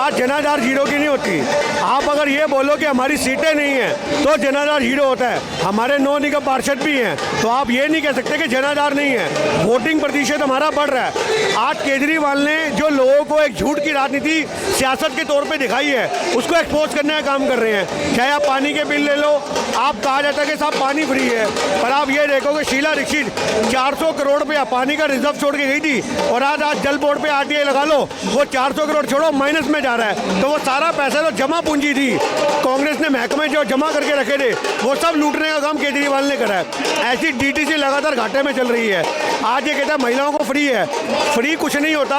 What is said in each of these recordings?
बात जनाधार जीरो की नहीं होती। आप अगर ये बोलो कि हमारी सीटें नहीं हैं तो जनाधार जीरो होता है। हमारे 9 निगम पार्षद भी हैं, तो आप ये नहीं कह सकते कि जनाधार नहीं है। वोटिंग प्रतिशत हमारा बढ़ रहा है। आज केजरीवाल ने जो लोगों को एक झूठ की राजनीति सियासत के तौर पे दिखाई है, उसको एक्सपोज करने का काम कर रहे हैं। चाहे आप पानी के बिल ले लो, आप कहा जाता है कि साहब पानी फ्री है, पर आप ये देखो कि शीला दीक्षित 400 करोड़ रुपया पानी का रिजर्व छोड़ के गई थी, और आज जल बोर्ड पे आरटीआई लगा लो, वो 400 करोड़ छोड़ो माइनस में जा रहा है। तो वो सारा पैसा जो जमा पूंजी थी, कांग्रेस ने महकमे जो जमा करके रखे थे, वो सब लूटने का काम केजरीवाल ने करा है। ऐसी डीटीसी लगातार घाटे में चल रही है। आज ये कहता है महिलाओं को फ्री है, फ्री कुछ नहीं होता।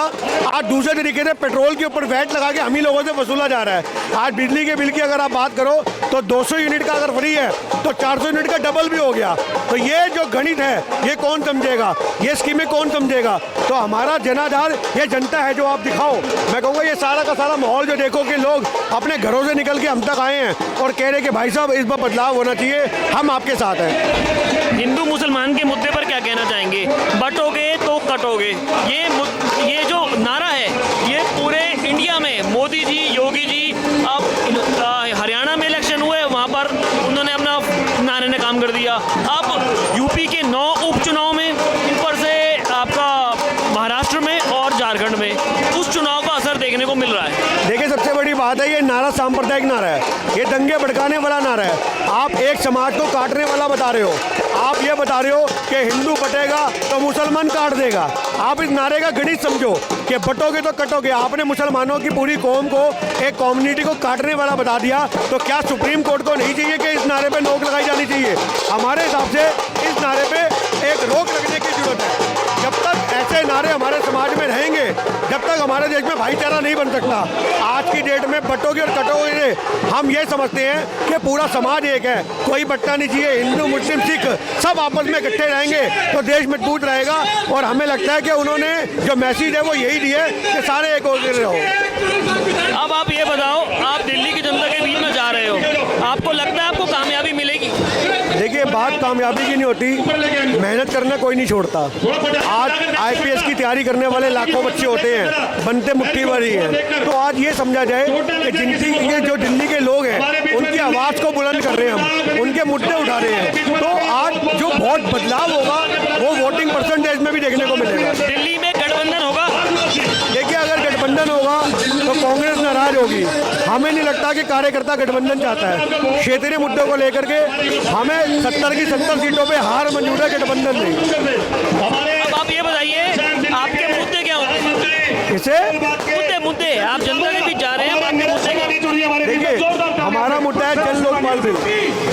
आज दूसरे तरीके से पेट्रोल के ऊपर वैट लगा के हम ही लोगों से वसूला जा रहा है। आज बिजली के बिल की अगर आप बात करो तो 200 यूनिट का अगर फ्री है तो 400 यूनिट का डबल भी हो गया। तो ये जो गणित है ये कौन समझेगा, ये स्कीमें कौन समझेगा। तो हमारा जनाधार ये जनता है जो आप दिखाओ। मैं कहूँगा ये सारा का सारा माहौल जो देखो कि लोग अपने घरों से निकल के हम तक आए हैं और कह रहे कि भाई साहब इस बार बदलाव होना चाहिए, हम आपके साथ हैं। हिंदू मुसलमान के मुद्दे पर क्या कहना चाहेंगे? बटोगे तो कटोगे, ये जो नारा है ये पूरे इंडिया में मोदी जी, योगी जी, अब हरियाणा में इलेक्शन हुए वहाँ पर उन्होंने अपना नारे ने काम कर दिया। अब यूपी के 9 उपचुनाव में, ऊपर से आपका महाराष्ट्र में और झारखंड में उस चुनाव का असर देखने को मिल रहा है। देखिए सबसे बड़ी बात है ये नारा सांप्रदायिक नारा है, ये दंगे भड़काने वाला नारा है। आप एक समाज को काटने वाला बता रहे हो। आप ये बता रहे हो कि हिंदू बटेगा तो मुसलमान काट देगा। आप इस नारे का गणित समझो कि बटोगे तो कटोगे। आपने मुसलमानों की पूरी कौम को, एक कम्युनिटी को काटने वाला बता दिया। तो क्या सुप्रीम कोर्ट को नहीं चाहिए कि इस नारे पे रोक लगाई जानी चाहिए? हमारे हिसाब से इस नारे पे एक रोक लगने की जरूरत है। जब तक ऐसे नारे हमारे समाज में रहेंगे, जब तक हमारे देश में भाईचारा नहीं बन सकता। आज की डेट में बटोगे और कटोगे हम ये समझते हैं कि पूरा समाज एक है, कोई बट्टा नहीं चाहिए। हिंदू, मुस्लिम, सिख सब आपस में इकट्ठे रहेंगे तो देश मजबूत रहेगा। और हमें लगता है कि उन्होंने जो मैसेज है वो यही दिया कि सारे एक होकर रहो। अब आप ये बताओ, आप दिल्ली की जनता के बीच में जा रहे हो, आपको लगता है आपको कामयाबी मिलेगी? देखिए बात कामयाबी की नहीं होती, मेहनत करना कोई नहीं छोड़ता। आज IPS की तैयारी करने वाले लाखों बच्चे होते हैं, बनते मुट्ठी भर ही हैं। तो आज ये समझा जाए कि जिनकी जो दिल्ली के लोग हैं उनकी आवाज़ को बुलंद कर रहे हैं हम, उनके मुद्दे उठा रहे हैं। तो आज जो बहुत बदलाव होगा वो वोटिंग परसेंटेज में भी देखने को मिलेगा। दिल्ली में गठबंधन होगा? देखिए अगर गठबंधन होगा तो कांग्रेस नाराज होगी। हमें नहीं लगता कि कार्यकर्ता गठबंधन चाहता है। क्षेत्रीय मुद्दों को लेकर के हमें 70 की 70 सीटों पे हार मंजूर है, गठबंधन नहीं। अब आप ये बताइए आपके मुद्दे क्या होते हैं? इसे मुद्दे आप जनता के बीच जा रहे हैं, आपके मुद्दे क्या? देखिए हमारा मुद्दा है जन लोकपाल बिल।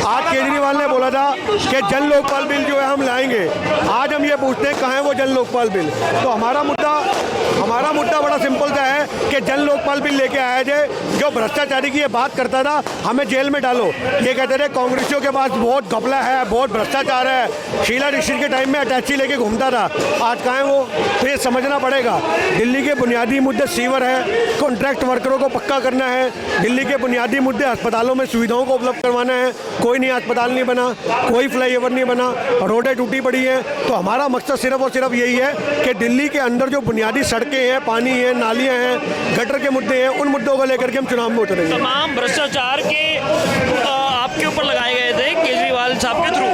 आज केजरीवाल ने बोला था कि जन लोकपाल बिल जो है हम लाएंगे। आज हम ये पूछते हैं कहाँ है वो जन लोकपाल बिल। तो हमारा मुद्दा बड़ा सिंपल सा है कि जन लोकपाल बिल लेके आया जाए। जो भ्रष्टाचारी की ये बात करता था हमें जेल में डालो, ये कहते थे कांग्रेसियों के पास बहुत घपला है, बहुत भ्रष्टाचार है। शीला दीक्षित के टाइम में अटैची लेके घूमता था, आज कहाँ है वो? तो ये समझना पड़ेगा। दिल्ली के बुनियादी मुद्दे सीवर है, कॉन्ट्रैक्ट वर्करों को पक्का करना है। दिल्ली के बुनियादी मुद्दे अस्पतालों में सुविधाओं को उपलब्ध करवाना है। कोई नहीं अस्पताल नहीं बना, कोई फ्लाईओवर नहीं बना, रोडें टूटी पड़ी हैं। तो हमारा मकसद सिर्फ और सिर्फ यही है कि दिल्ली के अंदर जो बुनियादी सड़कें हैं, पानी है, नालियाँ हैं, गटर के मुद्दे हैं, उन मुद्दों को लेकर के हम चुनाव में उतरेंगे। तमाम भ्रष्टाचार के आपके ऊपर लगाए गए थे केजरीवाल साहब के थ्रू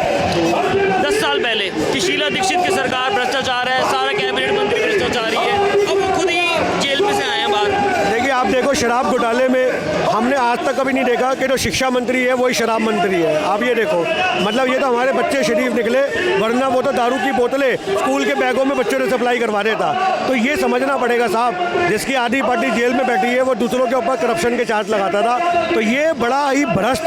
10 साल पहले कि शीला दीक्षित की सरकार भ्रष्टाचार है, सारा कैबिनेट मंत्री भ्रष्टाचारी है। अब वो खुद ही जेल में से आए हैं बाहर। देखिए आप देखो शराब घोटाले में हमने आज तक कभी नहीं देखा कि जो शिक्षा मंत्री है वही शराब मंत्री है। आप ये देखो, मतलब ये तो हमारे बच्चे शरीफ निकले, वरना वो तो दारू की बोतलें स्कूल के बैगों में बच्चों ने सप्लाई करवा देता। तो ये समझना पड़ेगा साहब, जिसकी आधी पार्टी जेल में बैठी है वो दूसरों के ऊपर करप्शन के चार्ज लगाता था। तो ये बड़ा ही भ्रष्ट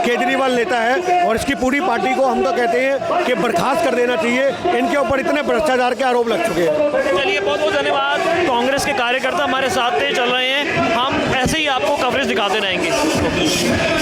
केजरीवाल नेता है और इसकी पूरी पार्टी को हम तो कहते हैं कि बर्खास्त कर देना चाहिए। इनके ऊपर इतने भ्रष्टाचार के आरोप लग चुके हैं। चलिए बहुत बहुत धन्यवाद। कांग्रेस के कार्यकर्ता हमारे साथ चल रहे हैं, हम ऐसे ही आपको कवरेज दिखाते रहेंगे।